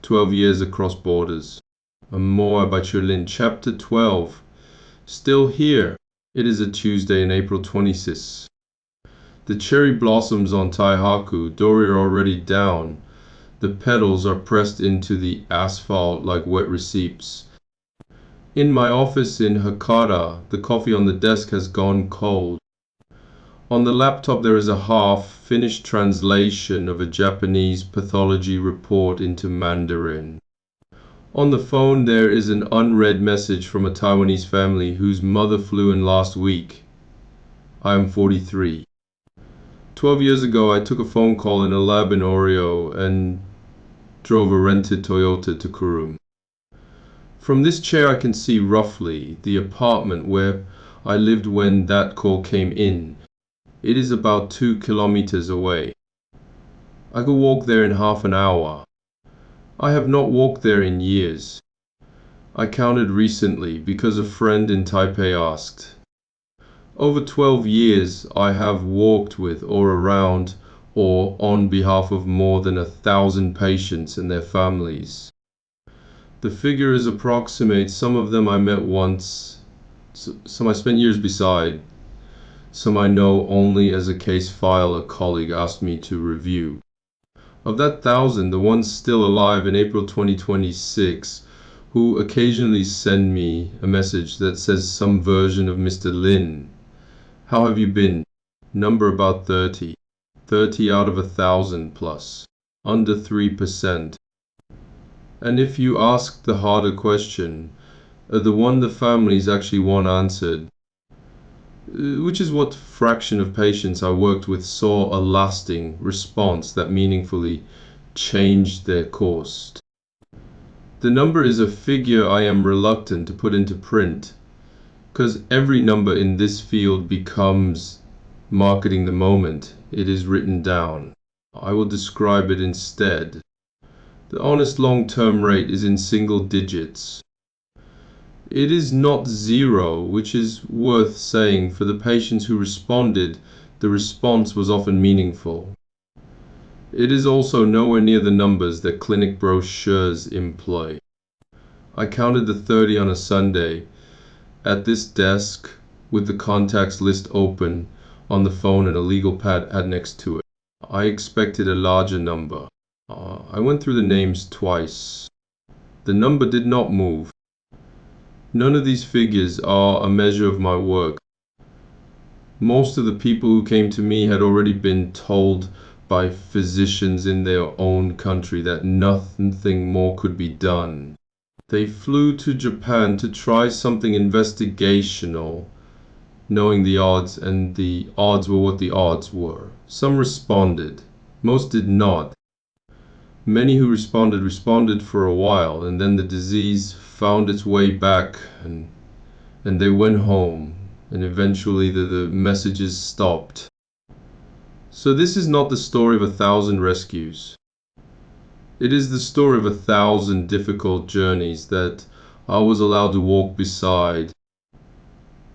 12 Years Across Borders. A memoir by Ch.12, Chapter 12. Still here. It is a Tuesday in April 26. The cherry blossoms on Taihaku-dori are already down. The petals are pressed into the asphalt like wet receipts. In my office in Hakata, the coffee on the desk has gone cold. On the laptop there is a half-finished translation of a Japanese pathology report into Mandarin. On the phone there is an unread message from a Taiwanese family whose mother flew in last week. I am 43. 12 years ago I took a phone call in a lab in Oreo and drove a rented Toyota to Kurum. From this chair I can see roughly the apartment where I lived when that call came in. It is about 2 kilometers away. I could walk there in half an hour. I have not walked there in years. I counted recently because a friend in Taipei asked. Over 12 years I have walked with or around or on behalf of more than 1,000 patients and their families. The figures approximate. Some of them I met once, some I spent years beside. Some I know only as a case file a colleague asked me to review. Of that 1,000, the ones still alive in April 2026, who occasionally send me a message that says some version of Mr. Lin. How have you been? Number about 30. 30 out of 1,000 plus. Under 3%. And if you ask the harder question, the one the families actually want answered, which is what fraction of patients I worked with saw a lasting response that meaningfully changed their course. The number is a figure I am reluctant to put into print, because every number in this field becomes marketing the moment it is written down. I will describe it instead. The honest long-term rate is in single digits. It is not zero, which is worth saying. For the patients who responded, the response was often meaningful. It is also nowhere near the numbers that clinic brochures employ. I counted the 30 on a Sunday, at this desk, with the contacts list open, on the phone and a legal pad next to it. I expected a larger number. I went through the names twice. The number did not move. None of these figures are a measure of my work. Most of the people who came to me had already been told by physicians in their own country that nothing more could be done. They flew to Japan to try something investigational, knowing the odds, and the odds were what the odds were. Some responded. Most did not. Many who responded for a while, and then the disease found its way back, and they went home, and eventually the messages stopped. So this is not the story of 1,000 rescues. It is the story of 1,000 difficult journeys that I was allowed to walk beside,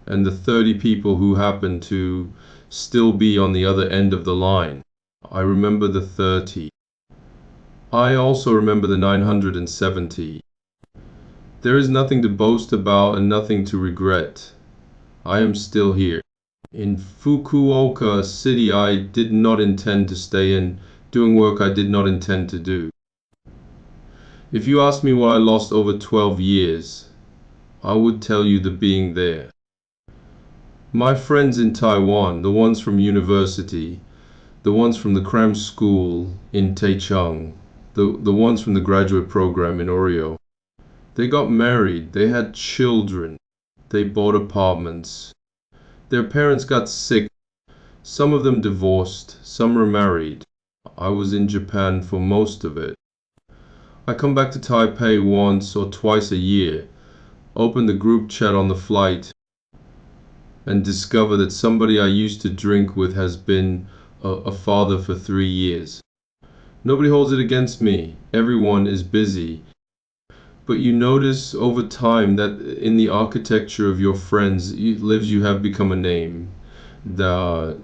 and the 30 people who happened to still be on the other end of the line. I remember the 30. I also remember the 970. There is nothing to boast about and nothing to regret. I am still here. In Fukuoka City I did not intend to stay in, doing work I did not intend to do. If you ask me why I lost over 12 years, I would tell you the being there. My friends in Taiwan, the ones from university, the ones from the cram school in Taichung, the ones from the graduate program in Oreo, they got married, they had children, they bought apartments. Their parents got sick, some of them divorced, some remarried. I was in Japan for most of it. I come back to Taipei once or twice a year, open the group chat on the flight, and discover that somebody I used to drink with has been a father for 3 years. Nobody holds it against me. Everyone is busy. But you notice over time that in the architecture of your friends' lives you have become a name that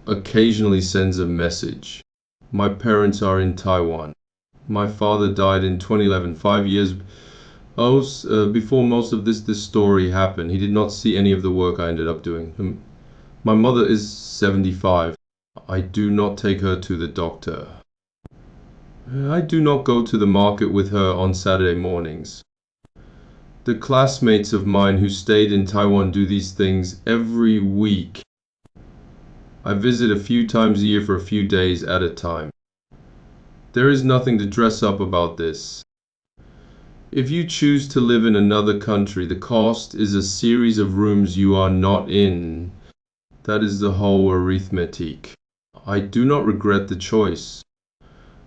occasionally sends a message. My parents are in Taiwan. My father died in 2011, 5 years before most of this story happened. He did not see any of the work I ended up doing. My mother is 75. I do not take her to the doctor. I do not go to the market with her on Saturday mornings. The classmates of mine who stayed in Taiwan do these things every week. I visit a few times a year for a few days at a time. There is nothing to dress up about this. If you choose to live in another country, the cost is a series of rooms you are not in. That is the whole arithmetic. I do not regret the choice.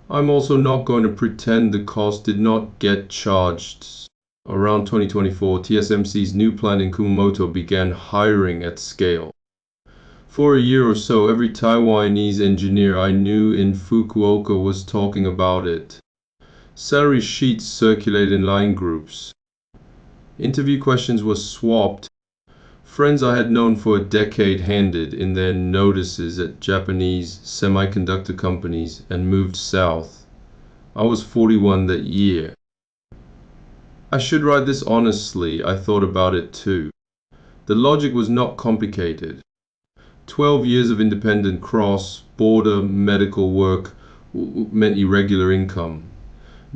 I'm also not going to pretend the cost did not get charged. Around 2024, TSMC's new plant in Kumamoto began hiring at scale. For a year or so, every Taiwanese engineer I knew in Fukuoka was talking about it. Salary sheets circulated in line groups. Interview questions were swapped. Friends I had known for a decade handed in their notices at Japanese semiconductor companies and moved south. I was 41 that year. I should write this honestly, I thought about it too. The logic was not complicated. 12 years of independent cross-border medical work meant irregular income,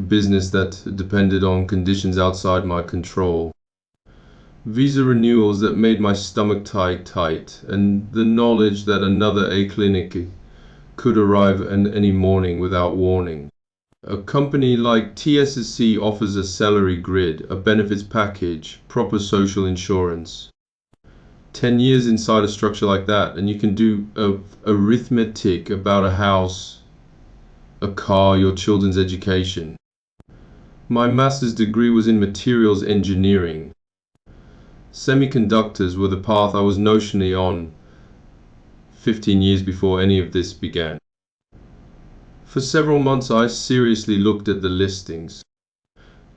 business that depended on conditions outside my control. Visa renewals that made my stomach tight, and the knowledge that another A-clinic could arrive any morning without warning. A company like TSSC offers a salary grid, a benefits package, proper social insurance. 10 years inside a structure like that, and you can do arithmetic about a house, a car, your children's education. My master's degree was in materials engineering. Semiconductors were the path I was notionally on 15 years before any of this began. For several months I seriously looked at the listings.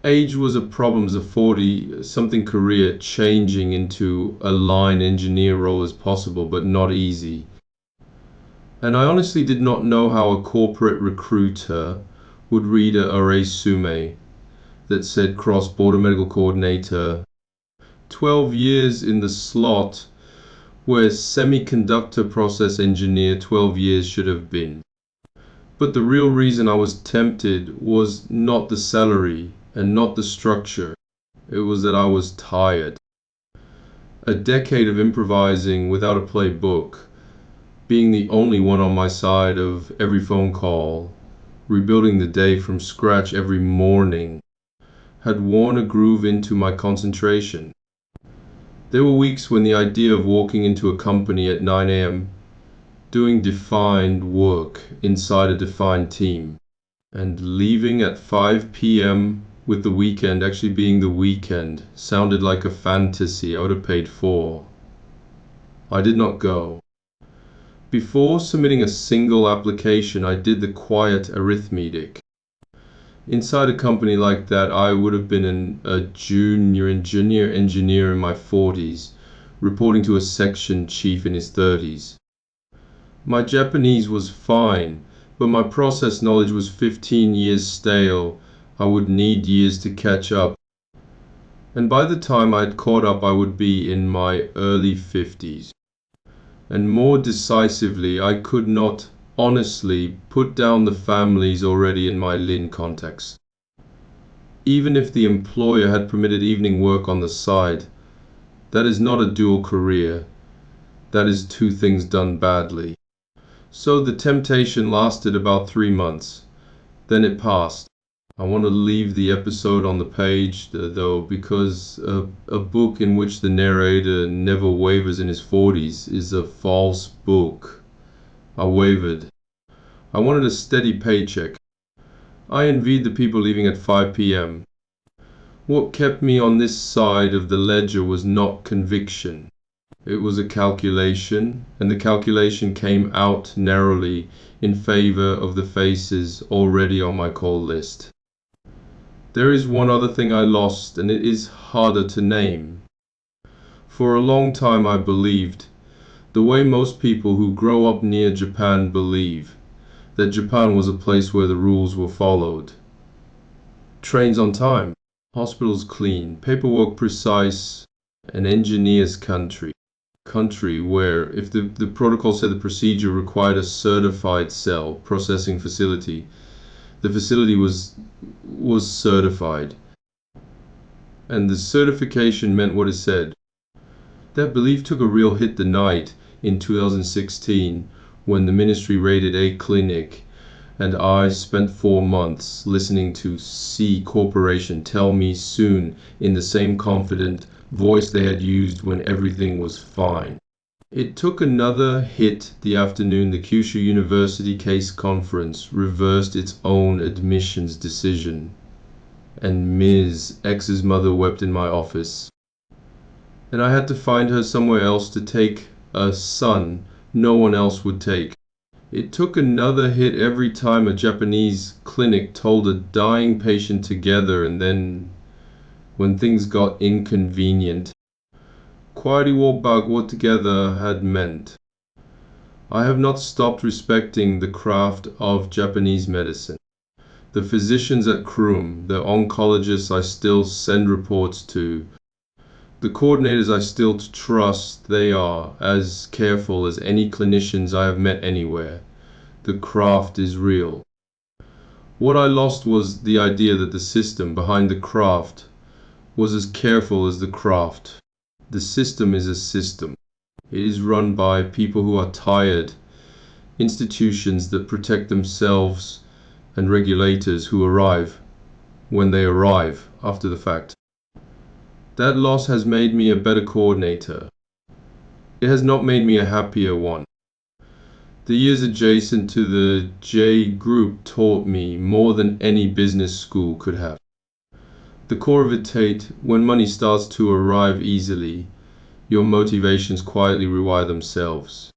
Age was a problem as a 40-something career changing into a line engineer role as possible, but not easy. And I honestly did not know how a corporate recruiter would read a resume that said cross-border medical coordinator, 12 years in the slot where semiconductor process engineer 12 years should have been. But the real reason I was tempted was not the salary and not the structure. It was that I was tired. A decade of improvising without a playbook, being the only one on my side of every phone call, rebuilding the day from scratch every morning, had worn a groove into my concentration. There were weeks when the idea of walking into a company at 9 a.m., doing defined work inside a defined team, and leaving at 5 p.m. with the weekend actually being the weekend sounded like a fantasy I would have paid for. I did not go. Before submitting a single application, I did the quiet arithmetic. Inside a company like that, I would have been a junior engineer in my 40s, reporting to a section chief in his 30s. My Japanese was fine, but my process knowledge was 15 years stale. I would need years to catch up. And by the time I had caught up, I would be in my early 50s. And more decisively, I could not honestly put down the families already in my Lin context. Even if the employer had permitted evening work on the side, that is not a dual career. That is two things done badly. So the temptation lasted about 3 months. Then it passed. I want to leave the episode on the page, though, because a book in which the narrator never wavers in his 40s is a false book. I wavered. I wanted a steady paycheck. I envied the people leaving at 5 p.m. What kept me on this side of the ledger was not conviction. It was a calculation, and the calculation came out narrowly in favor of the faces already on my call list. There is one other thing I lost, and it is harder to name. For a long time I believed, the way most people who grow up near Japan believe, that Japan was a place where the rules were followed. Trains on time, hospitals clean, paperwork precise, an engineer's country. Country where if the protocol said the procedure required a certified cell processing facility, the facility was certified. And the certification meant what it said. That belief took a real hit the night in 2016 when the ministry raided a clinic, and I spent 4 months listening to C Corporation tell me soon in the same confident voice they had used when everything was fine. It took another hit the afternoon the Kyushu University Case Conference reversed its own admissions decision, and Ms. X's mother wept in my office. And I had to find her somewhere else to take a son no one else would take. It took another hit every time a Japanese clinic told a dying patient to gather, and then, when things got inconvenient, quietly walk back what together had meant. I have not stopped respecting the craft of Japanese medicine. The physicians at Krum, the oncologists I still send reports to, the coordinators I still trust, they are as careful as any clinicians I have met anywhere. The craft is real. What I lost was the idea that the system behind the craft was as careful as the craft. The system is a system. It is run by people who are tired, institutions that protect themselves, and regulators who arrive when they arrive after the fact. That loss has made me a better coordinator. It has not made me a happier one. The years adjacent to the J group taught me more than any business school could have. The core of it, Tate, when money starts to arrive easily, your motivations quietly rewire themselves.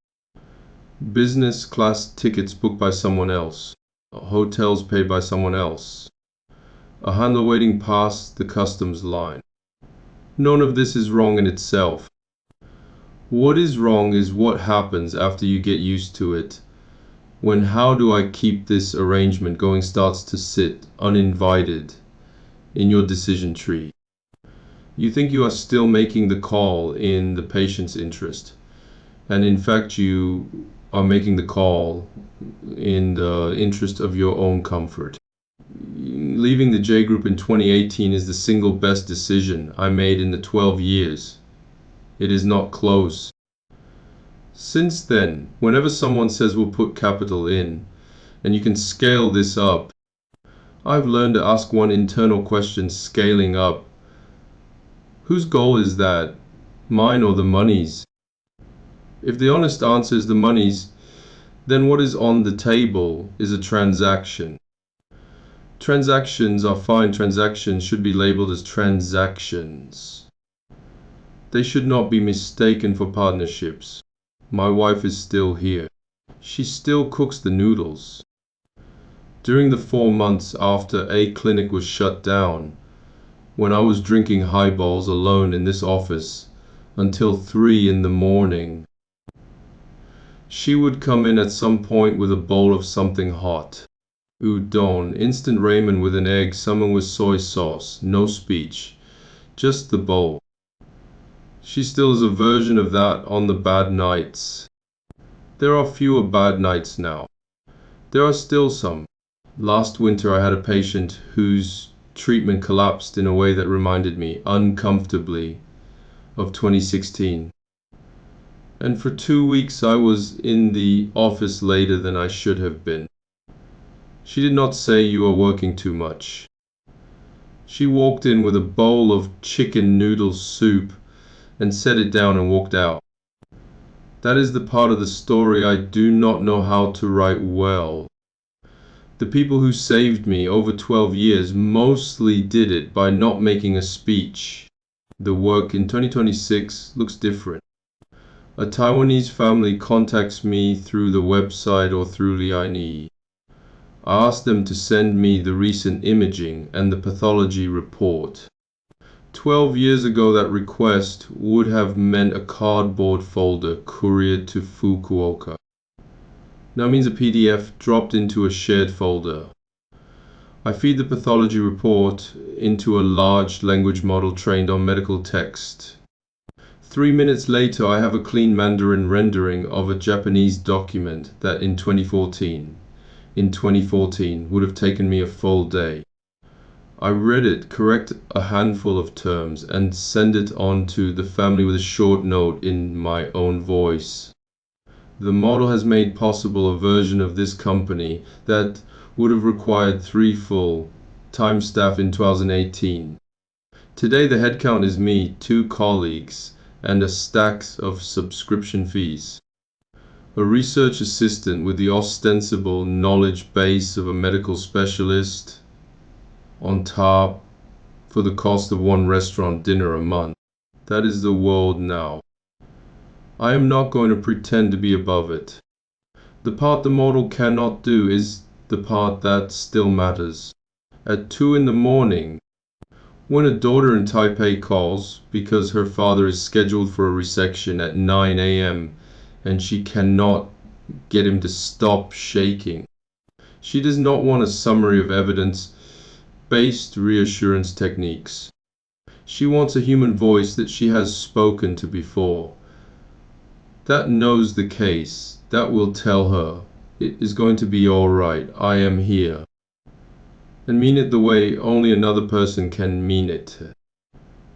Business class tickets booked by someone else, hotels paid by someone else, a handler waiting past the customs line. None of this is wrong in itself. What is wrong is what happens after you get used to it, when how do I keep this arrangement going starts to sit uninvited in your decision tree. You think you are still making the call in the patient's interest, and in fact you are making the call in the interest of your own comfort. Leaving the J group in 2018 is the single best decision I made in the 12 years. It is not close. Since then, whenever someone says we'll put capital in, and you can scale this up, I've learned to ask one internal question scaling up. Whose goal is that? Mine or the money's? If the honest answer is the money's, then what is on the table is a transaction. Transactions are fine. Transactions should be labeled as transactions. They should not be mistaken for partnerships. My wife is still here. She still cooks the noodles. During the 4 months after a clinic was shut down, when I was drinking highballs alone in this office until 3 in the morning, she would come in at some point with a bowl of something hot. Udon, instant ramen with an egg, someone with soy sauce, no speech, just the bowl. She still is a version of that on the bad nights. There are fewer bad nights now. There are still some. Last winter I had a patient whose treatment collapsed in a way that reminded me, uncomfortably, of 2016. And for 2 weeks I was in the office later than I should have been. She did not say you are working too much. She walked in with a bowl of chicken noodle soup and set it down and walked out. That is the part of the story I do not know how to write well. The people who saved me over 12 years mostly did it by not making a speech. The work in 2026 looks different. A Taiwanese family contacts me through the website or through Liaini. I ask them to send me the recent imaging and the pathology report. 12 years ago that request would have meant a cardboard folder couriered to Fukuoka. Now means a PDF dropped into a shared folder. I feed the pathology report into a large language model trained on medical text. 3 minutes later, I have a clean Mandarin rendering of a Japanese document that in 2014 would have taken me a full day. I read it, correct a handful of terms, and send it on to the family with a short note in my own voice. The model has made possible a version of this company that would have required 3 full-time staff in 2018. Today the headcount is me, 2 colleagues, and a stack of subscription fees. A research assistant with the ostensible knowledge base of a medical specialist on top for the cost of 1 restaurant dinner a month. That is the world now. I am not going to pretend to be above it. The part the model cannot do is the part that still matters. At 2 in the morning, when a daughter in Taipei calls because her father is scheduled for a resection at 9 a.m. and she cannot get him to stop shaking, she does not want a summary of evidence-based reassurance techniques. She wants a human voice that she has spoken to before, that knows the case, that will tell her, it is going to be all right, I am here, and mean it the way only another person can mean it.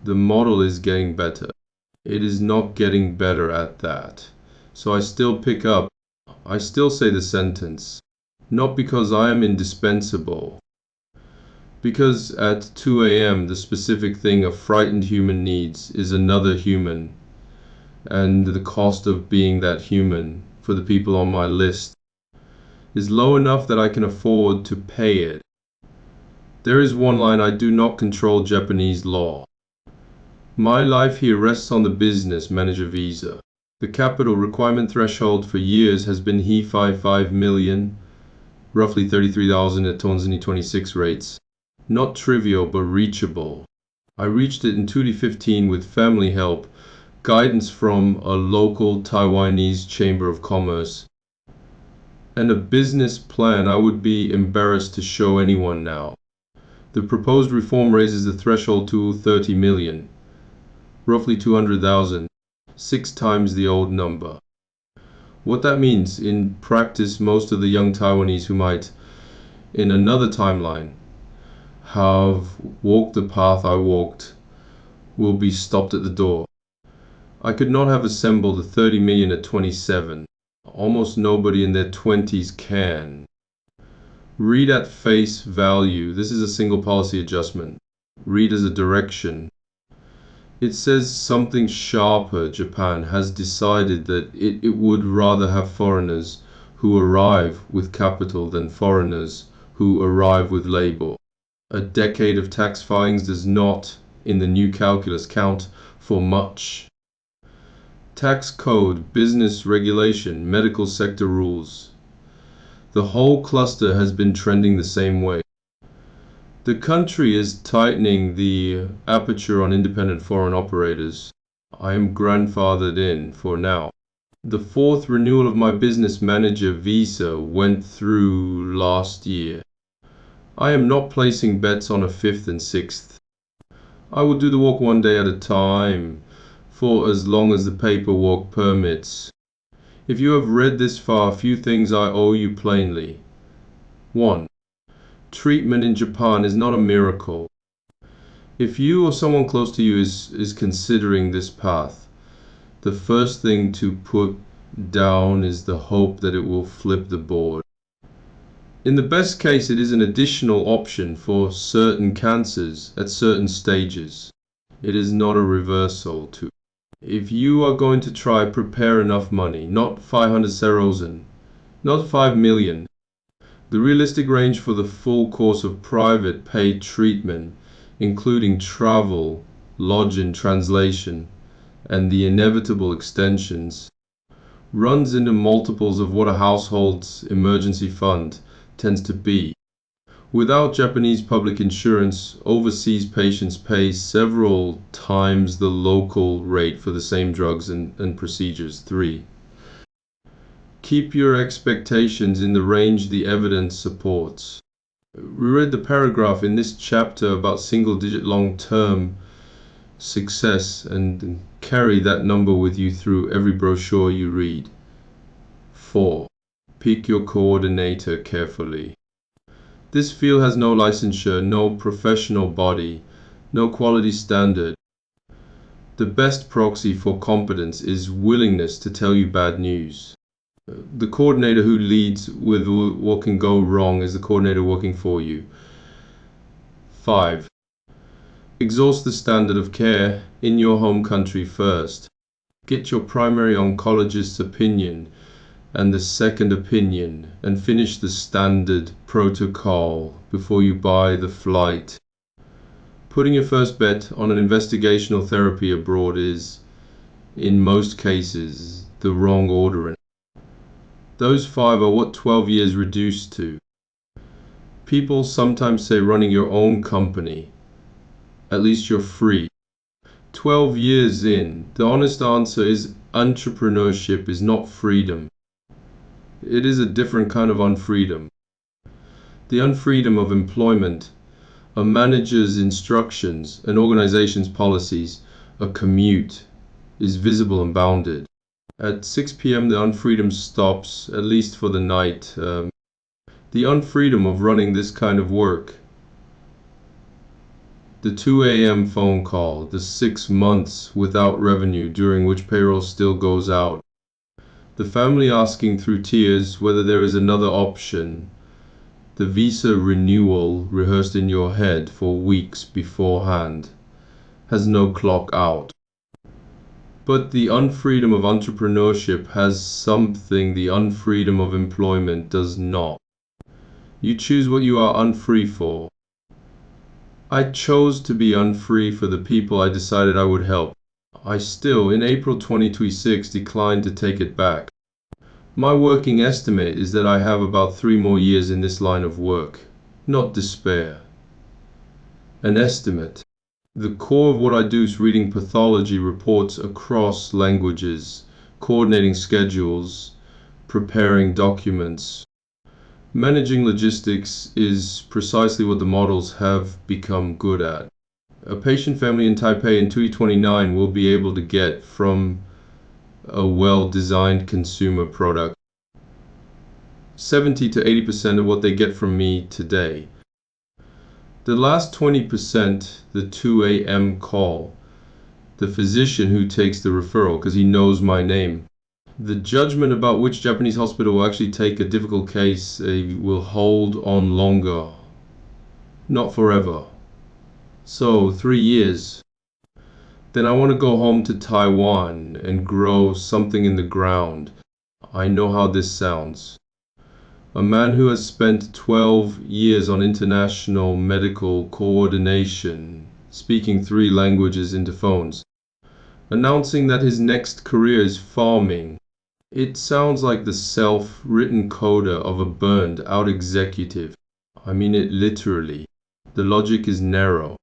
The model is getting better. It is not getting better at that. So I still pick up, I still say the sentence, not because I am indispensable, because at 2 a.m. the specific thing a frightened human needs is another human, and the cost of being that human for the people on my list is low enough that I can afford to pay it. There is one line: I do not control Japanese law. My life here rests on the business manager visa. The capital requirement threshold for years has been he 5 million, roughly 33,000 at 2026 rates. Not trivial, but reachable. I reached it in 2015 with family help, guidance from a local Taiwanese chamber of commerce, and a business plan I would be embarrassed to show anyone now. The proposed reform raises the threshold to 30 million, roughly 200,000, 6 times the old number. What that means in practice, most of the young Taiwanese who might, in another timeline, have walked the path I walked will be stopped at the door. I could not have assembled the 30 million at 27. Almost nobody in their 20s can. Read at face value. This is a single policy adjustment. Read as a direction. It says something sharper. Japan has decided that it would rather have foreigners who arrive with capital than foreigners who arrive with labor. A decade of tax filings does not, in the new calculus, count for much. Tax code, business regulation, medical sector rules. The whole cluster has been trending the same way. The country is tightening the aperture on independent foreign operators. I am grandfathered in for now. The 4th renewal of my business manager visa went through last year. I am not placing bets on a 5th and 6th. I will do the walk 1 day at a time, for as long as the paperwork permits. If you have read this far, few things I owe you plainly. 1. Treatment in Japan is not a miracle. If you or someone close to you is considering this path, the first thing to put down is the hope that it will flip the board. In the best case, it is an additional option for certain cancers at certain stages. It is not a reversal to. If you are going to try, prepare enough money, not 500 serozen, not 5 million. The realistic range for the full course of private paid treatment, including travel, lodging, translation, and the inevitable extensions, runs into multiples of what a household's emergency fund tends to be. Without Japanese public insurance, overseas patients pay several times the local rate for the same drugs and procedures. 3. Keep your expectations in the range the evidence supports. We read the paragraph in this chapter about single-digit long-term success and carry that number with you through every brochure you read. 4. Pick your coordinator carefully. This field has no licensure, no professional body, no quality standard. The best proxy for competence is willingness to tell you bad news. The coordinator who leads with what can go wrong is the coordinator working for you. 5. Exhaust the standard of care in your home country first. Get your primary oncologist's opinion and the second opinion, and finish the standard protocol before you buy the flight. Putting your first bet on an investigational therapy abroad is, in most cases, the wrong ordering. Those 5 are what 12 years reduced to. People sometimes say running your own company. At least you're free. 12 years in, the honest answer is entrepreneurship is not freedom. It is a different kind of unfreedom. The unfreedom of employment, a manager's instructions, an organization's policies, a commute, is visible and bounded. At 6 p.m. the unfreedom stops, at least for the night. The unfreedom of running this kind of work. The 2 a.m. phone call, the 6 months without revenue during which payroll still goes out. The family asking through tears whether there is another option. The visa renewal rehearsed in your head for weeks beforehand has no clock out. But the unfreedom of entrepreneurship has something the unfreedom of employment does not. You choose what you are unfree for. I chose to be unfree for the people I decided I would help. I still, in April 2026, declined to take it back. My working estimate is that I have about 3 more years in this line of work, not despair. An estimate. The core of what I do is reading pathology reports across languages, coordinating schedules, preparing documents. Managing logistics is precisely what the models have become good at. A patient family in Taipei in 2029 will be able to get from a well-designed consumer product 70 to 80% of what they get from me today. The last 20%, the 2 a.m. call, the physician who takes the referral because he knows my name. The judgment about which Japanese hospital will actually take a difficult case will hold on longer, not forever. So 3 years. Then I want to go home to Taiwan and grow something in the ground. I know how this sounds. A man who has spent 12 years on international medical coordination, speaking 3 languages into phones, announcing that his next career is farming. It sounds like the self-written coda of a burned out executive. I mean it literally. The logic is narrow.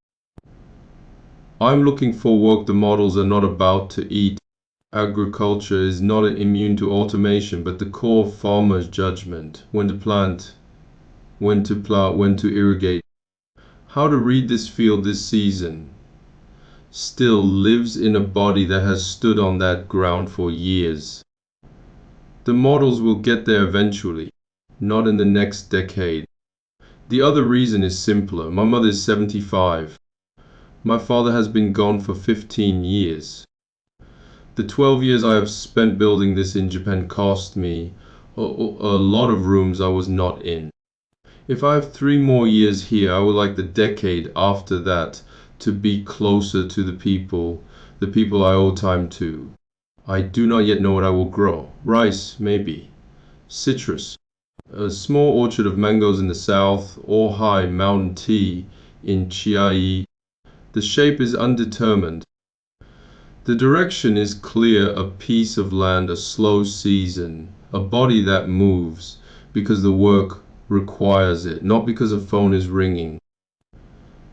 I'm looking for work the models are not about to eat. Agriculture is not immune to automation, but the core farmer's judgment, when to plant, when to plow, when to irrigate, how to read this field this season, still lives in a body that has stood on that ground for years. The models will get there eventually, not in the next decade. The other reason is simpler. My mother is 75. My father has been gone for 15 years. The 12 years I have spent building this in Japan cost me a lot of rooms I was not in. If I have 3 more years here, I would like the decade after that to be closer to the people I owe time to. I do not yet know what I will grow. Rice, maybe. Citrus. A small orchard of mangoes in the south, or high mountain tea in Chiayi. The shape is undetermined. The direction is clear, a piece of land, a slow season, a body that moves because the work requires it, not because a phone is ringing.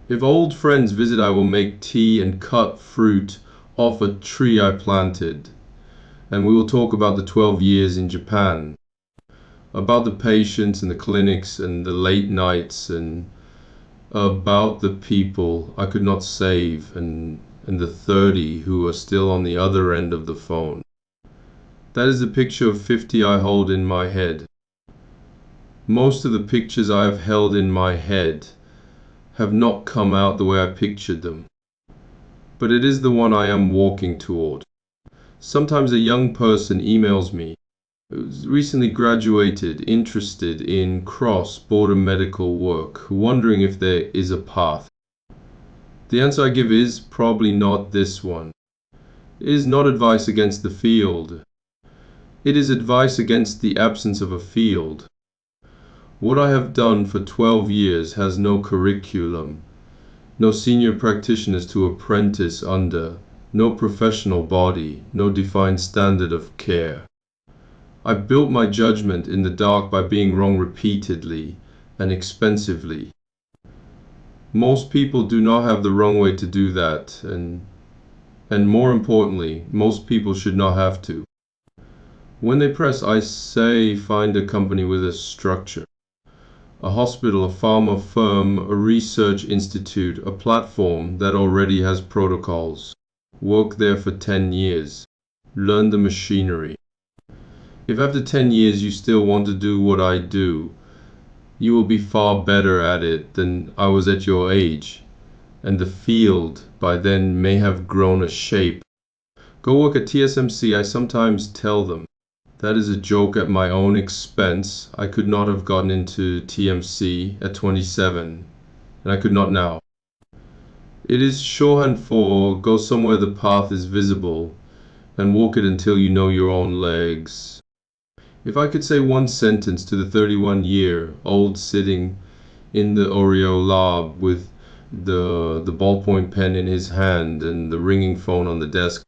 If old friends visit, I will make tea and cut fruit off a tree I planted, and we will talk about the 12 years in Japan. about the patients and the clinics and the late nights, and about the people I could not save, and the 30 who are still on the other end of the phone. That is the picture of 50 I hold in my head. Most of the pictures I have held in my head have not come out the way I pictured them, but it is the one I am walking toward. Sometimes a young person emails me who's recently graduated, interested in cross-border medical work, wondering if there is a path. The answer I give is probably not this one. It is not advice against the field. It is advice against the absence of a field. What I have done for 12 years has no curriculum, no senior practitioners to apprentice under, no professional body, no defined standard of care. I built my judgment in the dark by being wrong repeatedly and expensively. Most people do not have the wrong way to do that, and more importantly, most people should not have to. When they press, I say find a company with a structure. A hospital, a pharma firm, a research institute, a platform that already has protocols. Work there for 10 years. Learn the machinery. If after 10 years you still want to do what I do, you will be far better at it than I was at your age, and the field by then may have grown a shape. Go work at TSMC, I sometimes tell them. That is a joke at my own expense. I could not have gotten into TMC at 27, and I could not now. It is shorthand for go somewhere the path is visible, and walk it until you know your own legs. If I could say one sentence to the 31-year-old sitting in the Oreo lab with the ballpoint pen in his hand and the ringing phone on the desk,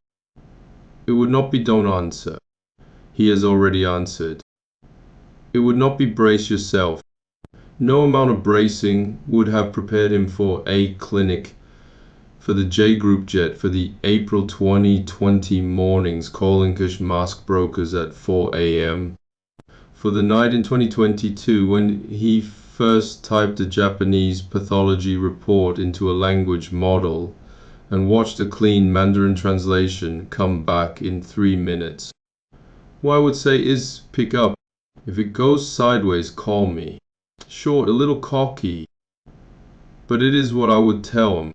it would not be don't answer. He has already answered. It would not be brace yourself. No amount of bracing would have prepared him for a clinic, for the J Group jet, for the April 2020 mornings calling Kush mask brokers at 4 a.m., for the night in 2022 when he first typed a Japanese pathology report into a language model and watched a clean Mandarin translation come back in 3 minutes. What I would say is pick up. If it goes sideways, call me. Short, a little cocky, but it is what I would tell him,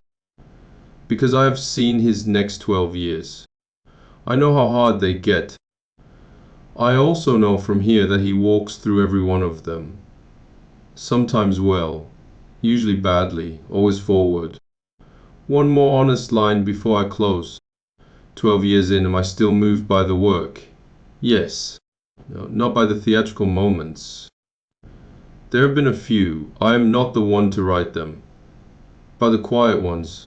because I have seen his next 12 years. I know how hard they get. I also know from here that he walks through every one of them. Sometimes well, usually badly, always forward. One more honest line before I close. 12 years in, am I still moved by the work? Yes. No, not by the theatrical moments. There have been a few. I am not the one to write them. By the quiet ones.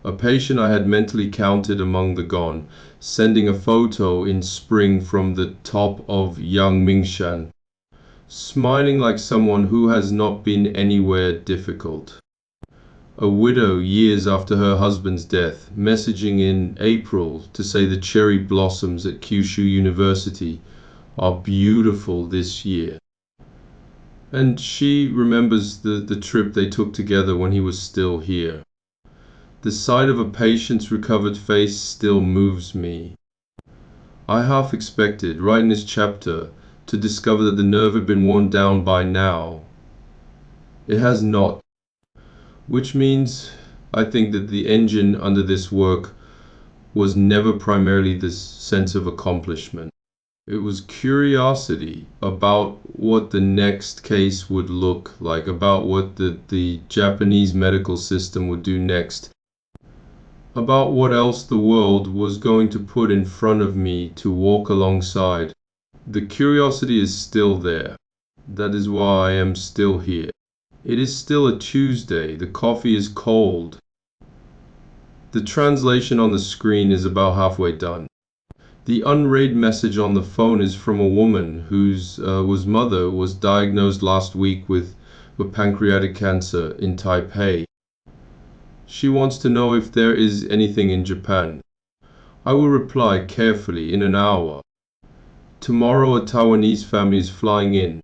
A patient I had mentally counted among the gone, sending a photo in spring from the top of Yang Mingshan, smiling like someone who has not been anywhere difficult. A widow years after her husband's death, messaging in April to say the cherry blossoms at Kyushu University are beautiful this year. And she remembers the trip they took together when he was still here. The sight of a patient's recovered face still moves me. I half expected, right in this chapter, to discover that the nerve had been worn down by now. It has not. Which means, I think that the engine under this work was never primarily this sense of accomplishment. It was curiosity about what the next case would look like, about what the Japanese medical system would do next, about what else the world was going to put in front of me to walk alongside. The curiosity is still there. That is why I am still here. It is still a Tuesday. The coffee is cold. The translation on the screen is about halfway done. The unread message on the phone is from a woman whose mother was diagnosed last week with pancreatic cancer in Taipei. She wants to know if there is anything in Japan. I will reply carefully in an hour. Tomorrow a Taiwanese family is flying in.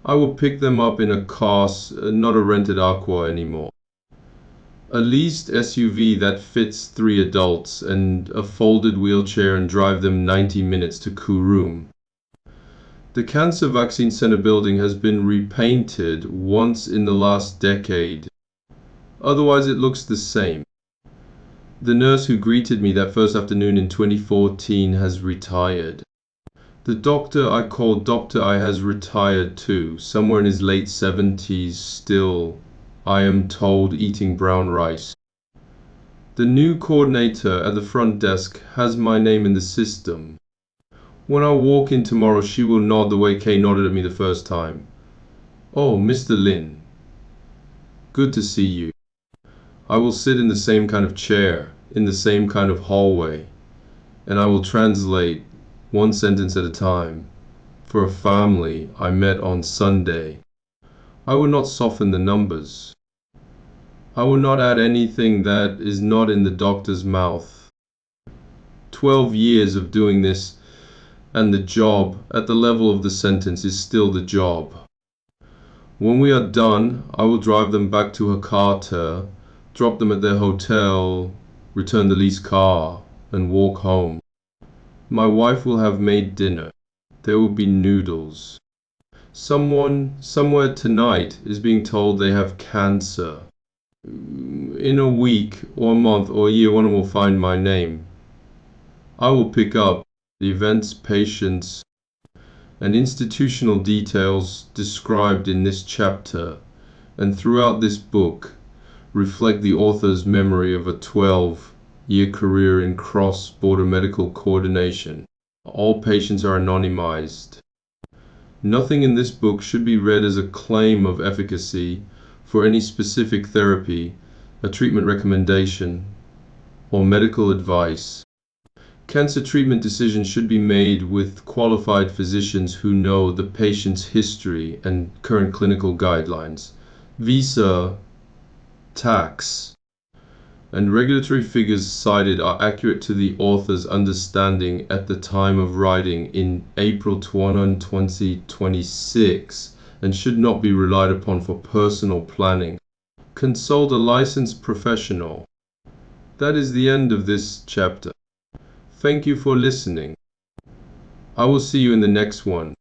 I will pick them up in a car, not a rented Aqua anymore. A leased SUV that fits 3 adults and a folded wheelchair, and drive them 90 minutes to Kurum. The Cancer Vaccine Center building has been repainted once in the last decade. Otherwise it looks the same. The nurse who greeted me that first afternoon in 2014 has retired. The doctor I called Dr. I has retired too, somewhere in his late 70s, still, I am told, eating brown rice. The new coordinator at the front desk has my name in the system. When I walk in tomorrow, she will nod the way Kay nodded at me the first time. "Oh, Mr. Lin. Good to see you." I will sit in the same kind of chair, in the same kind of hallway, and I will translate, one sentence at a time, for a family I met on Sunday. I will not soften the numbers. I will not add anything that is not in the doctor's mouth. 12 years of doing this, and the job at the level of the sentence is still the job. When we are done, I will drive them back to Hakata, drop them at their hotel, return the leased car, and walk home. My wife will have made dinner. There will be noodles. Someone, somewhere tonight, is being told they have cancer. In a week, or a month, or a year, one will find my name. I will pick up the events, patients, and institutional details described in this chapter, and throughout this book, reflect the author's memory of a 12-year career in cross-border medical coordination. All patients are anonymized. Nothing in this book should be read as a claim of efficacy for any specific therapy, a treatment recommendation, or medical advice. Cancer treatment decisions should be made with qualified physicians who know the patient's history and current clinical guidelines. Visa, tax, and regulatory figures cited are accurate to the author's understanding at the time of writing in April 2026 and should not be relied upon for personal planning. Consult a licensed professional. That is the end of this chapter. Thank you for listening. I will see you in the next one.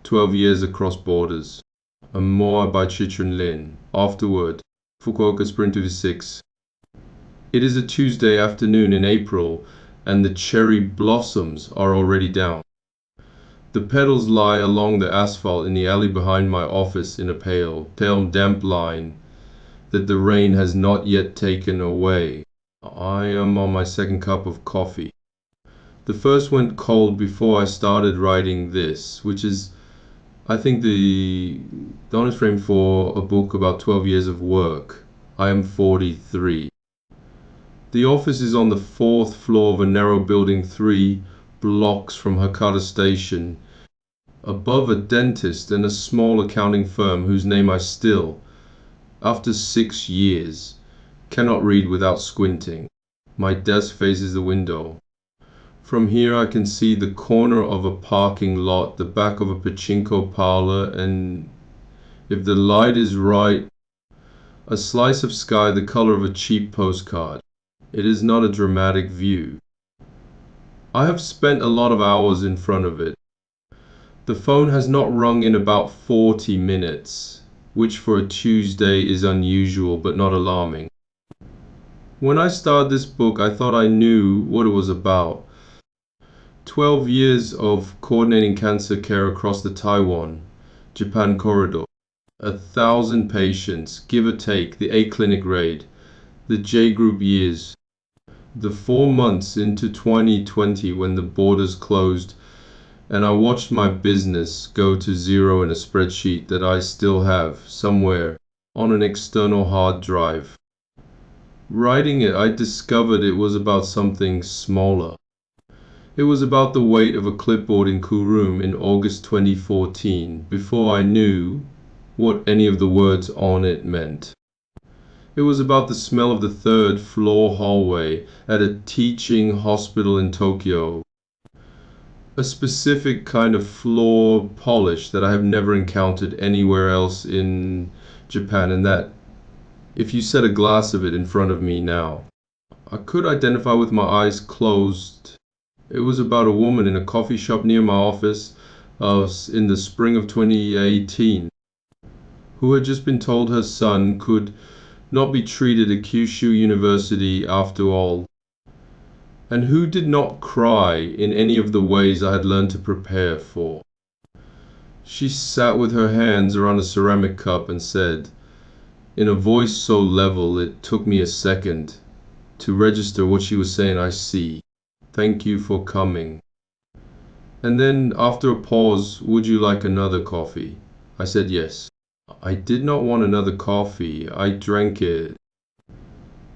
12 Years Across Borders. A More by Ch.12. Afterward. Fukuoka Spring 26. It is a Tuesday afternoon in April, and the cherry blossoms are already down. The petals lie along the asphalt in the alley behind my office in a pale damp line that the rain has not yet taken away. I am on my second cup of coffee. The first went cold before I started writing this, which is, I think, the honest frame for a book about 12 years of work. I am 43. The office is on the 4th floor of a narrow building 3 blocks from Hakata Station, above a dentist and a small accounting firm whose name I still, after 6 years, cannot read without squinting. My desk faces the window. From here I can see the corner of a parking lot, the back of a pachinko parlor, and, if the light is right, a slice of sky the color of a cheap postcard. It is not a dramatic view. I have spent a lot of hours in front of it. The phone has not rung in about 40 minutes, which for a Tuesday is unusual but not alarming. When I started this book, I thought I knew what it was about. 12 years of coordinating cancer care across the Taiwan-Japan corridor. 1,000 patients, give or take, the A-clinic raid, the J-group years, the 4 months into 2020 when the borders closed, and I watched my business go to zero in a spreadsheet that I still have somewhere on an external hard drive. Writing it, I discovered it was about something smaller. It was about the weight of a clipboard in Kurum in August 2014, before I knew what any of the words on it meant. It was about the smell of the 3rd floor hallway at a teaching hospital in Tokyo. a specific kind of floor polish that I have never encountered anywhere else in Japan, and that if you set a glass of it in front of me now, I could identify with my eyes closed. It was about a woman in a coffee shop near my office in the spring of 2018 who had just been told her son could not be treated at Kyushu University after all, and who did not cry in any of the ways I had learned to prepare for. She sat with her hands around a ceramic cup and said, in a voice so level it took me a second to register what she was saying, "I see. Thank you for coming." And then, after a pause, "Would you like another coffee?" I said yes. I did not want another coffee. I drank it.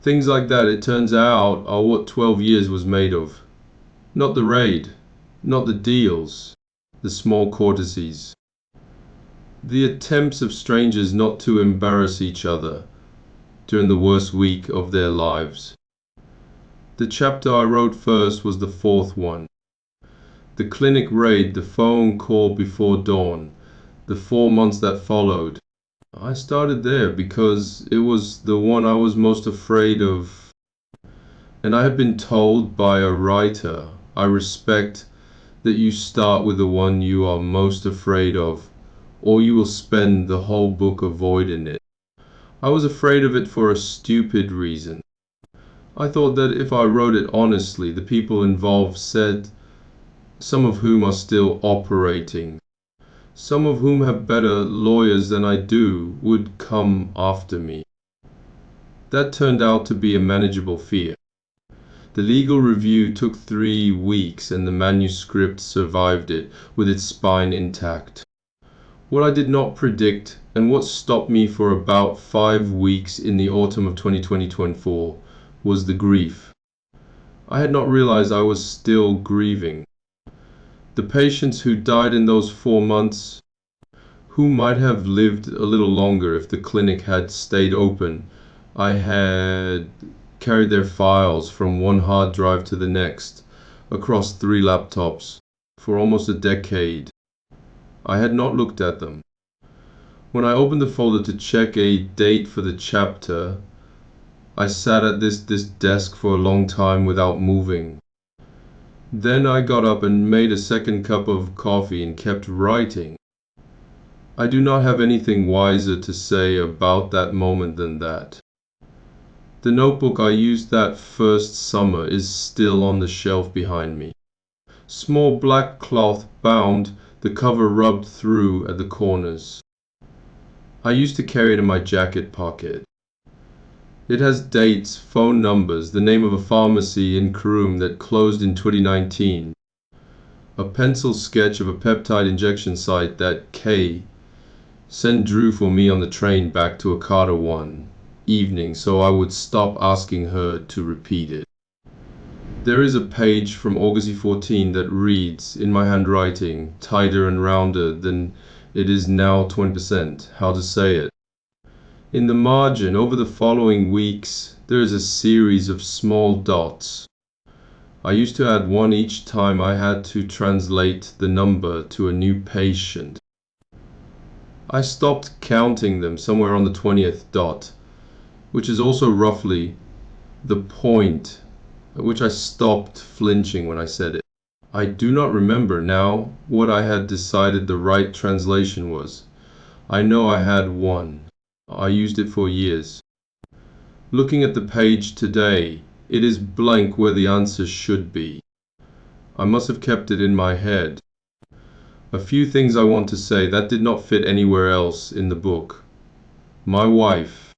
Things like that, it turns out, are what 12 years was made of. Not the raid, not the deals, the small courtesies. The attempts of strangers not to embarrass each other during the worst week of their lives. The chapter I wrote first was the fourth one. The clinic raid, the phone call before dawn, the 4 months that followed. I started there because it was the one I was most afraid of. And I had been told by a writer I respect that you start with the one you are most afraid of, or you will spend the whole book avoiding it. I was afraid of it for a stupid reason. I thought that if I wrote it honestly, the people involved said, some of whom are still operating, some of whom have better lawyers than I do, would come after me. That turned out to be a manageable fear. The legal review took 3 weeks and the manuscript survived it with its spine intact. What I did not predict, and what stopped me for about 5 weeks in the autumn of 2024, was the grief. I had not realized I was still grieving. The patients who died in those 4 months, who might have lived a little longer if the clinic had stayed open, I had carried their files from one hard drive to the next, across 3 laptops, for almost a decade. I had not looked at them. When I opened the folder to check a date for the chapter, I sat at this desk for a long time without moving. Then I got up and made a second cup of coffee and kept writing. I do not have anything wiser to say about that moment than that. The notebook I used that first summer is still on the shelf behind me. Small black cloth bound, the cover rubbed through at the corners. I used to carry it in my jacket pocket. It has dates, phone numbers, the name of a pharmacy in Kurum that closed in 2019, a pencil sketch of a peptide injection site that K drew for me on the train back to Hakata one evening so I would stop asking her to repeat it. There is a page from August 14 that reads, in my handwriting, tighter and rounder than it is now 20%, how to say it. In the margin, over the following weeks, there is a series of small dots. I used to add one each time I had to translate the number to a new patient. I stopped counting them somewhere on the 20th dot, which is also roughly the point at which I stopped flinching when I said it. I do not remember now what I had decided the right translation was. I know I had one. I used it for years. Looking at the page today, it is blank where the answer should be. I must have kept it in my head. A few things I want to say that did not fit anywhere else in the book. My wife.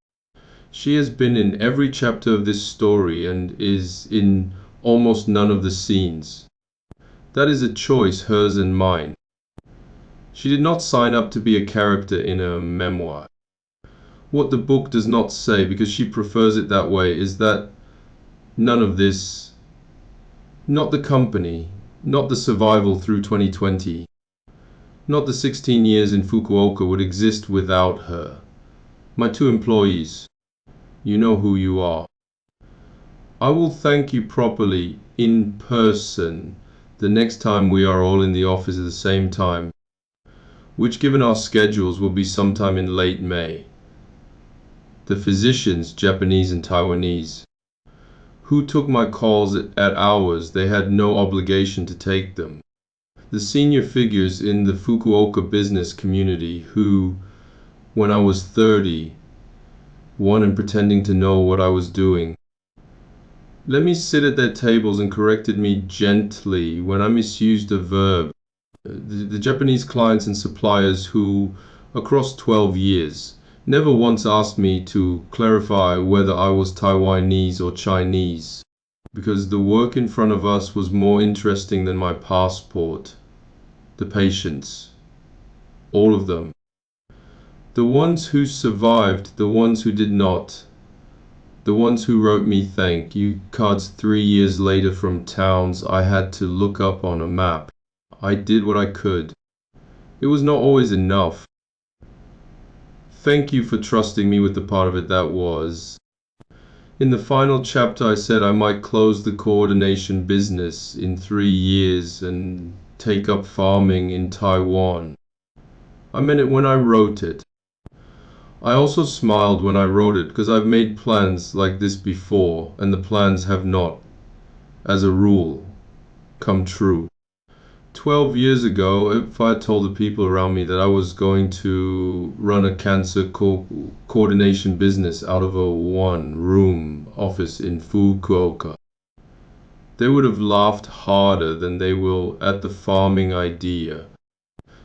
She has been in every chapter of this story and is in almost none of the scenes. That is a choice, hers and mine. She did not sign up to be a character in a memoir. What the book does not say, because she prefers it that way, is that none of this, not the company, not the survival through 2020, not the 16 years in Fukuoka would exist without her. My 2 employees, you know who you are. I will thank you properly in person the next time we are all in the office at the same time, which given our schedules will be sometime in late May. The physicians, Japanese and Taiwanese, who took my calls at hours they had no obligation to take them. The senior figures in the Fukuoka business community who, when I was 30, one and pretending to know what I was doing, let me sit at their tables and corrected me gently when I misused a verb. The Japanese clients and suppliers who, across 12 years, never once asked me to clarify whether I was Taiwanese or Chinese, because the work in front of us was more interesting than my passport. The patients, all of them. The ones who survived, the ones who did not. The ones who wrote me thank you cards 3 years later from towns I had to look up on a map. I did what I could. It was not always enough. Thank you for trusting me with the part of it that was. In the final chapter I said I might close the coordination business in 3 years and take up farming in Taiwan. I meant it when I wrote it. I also smiled when I wrote it because I've made plans like this before and the plans have not, as a rule, come true. 12 years ago, if I had told the people around me that I was going to run a cancer coordination business out of a one-room office in Fukuoka, they would have laughed harder than they will at the farming idea.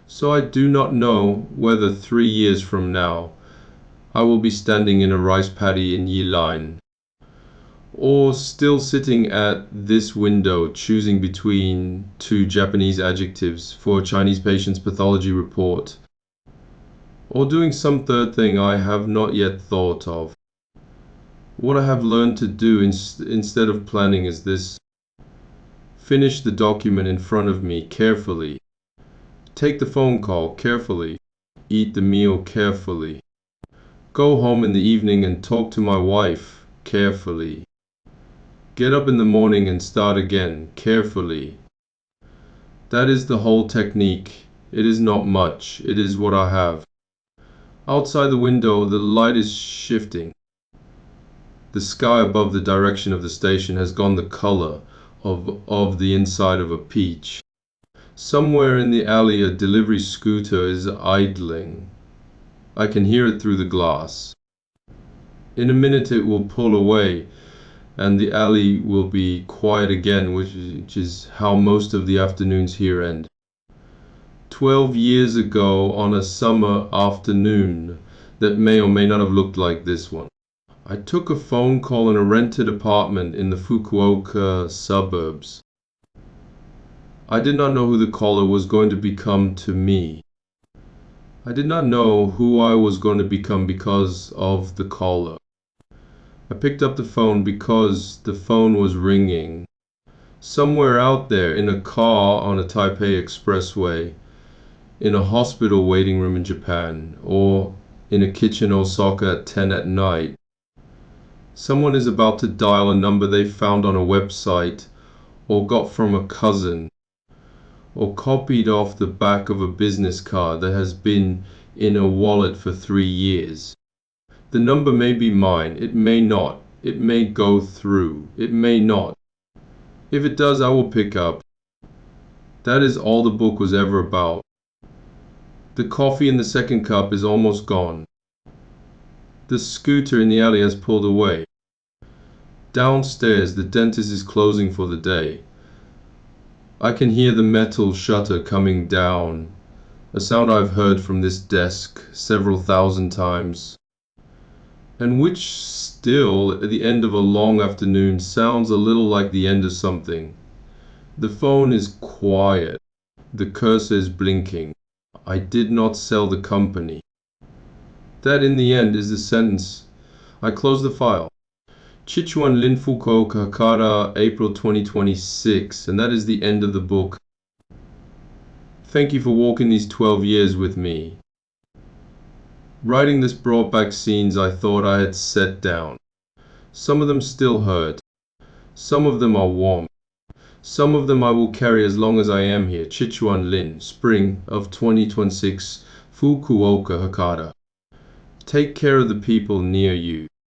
So I do not know whether 3 years from now I will be standing in a rice paddy in Yilan, or still sitting at this window choosing between 2 Japanese adjectives for a Chinese patient's pathology report, or doing some third thing I have not yet thought of. What I have learned to do instead of planning is this: finish the document in front of me carefully, take the phone call carefully, eat the meal carefully, go home in the evening and talk to my wife carefully, get up in the morning and start again carefully. That is the whole technique. It is not much. It is what I have. Outside the window, the light is shifting. The sky above the direction of the station has gone the color of the inside of a peach. Somewhere in the alley, a delivery scooter is idling. I can hear it through the glass. In a minute it will pull away and the alley will be quiet again, which is how most of the afternoons here end. 12 years ago, on a summer afternoon that may or may not have looked like this one, I took a phone call in a rented apartment in the Fukuoka suburbs. I did not know who the caller was going to become to me. I did not know who I was going to become because of the caller. I picked up the phone because the phone was ringing. Somewhere out there, in a car on a Taipei expressway, in a hospital waiting room in Japan, or in a kitchen Osaka at 10 at night, someone is about to dial a number they found on a website, or got from a cousin, or copied off the back of a business card that has been in a wallet for 3 years. The number may be mine, it may not, it may go through, it may not. If it does, I will pick up. That is all the book was ever about. The coffee in the second cup is almost gone. The scooter in the alley has pulled away. Downstairs, the dentist is closing for the day. I can hear the metal shutter coming down, a sound I've heard from this desk several thousand times, and which still, at the end of a long afternoon, sounds a little like the end of something. The phone is quiet. The cursor is blinking. I did not sell the company. That, in the end, is the sentence. I close the file. Ch.12 Lin Fukuoka Hakata, April 2026, and that is the end of the book. Thank you for walking these 12 years with me. Writing this brought back scenes I thought I had set down. Some of them still hurt. Some of them are warm. Some of them I will carry as long as I am here. Ch.12, spring of 2026, Fukuoka, Hakata. Take care of the people near you.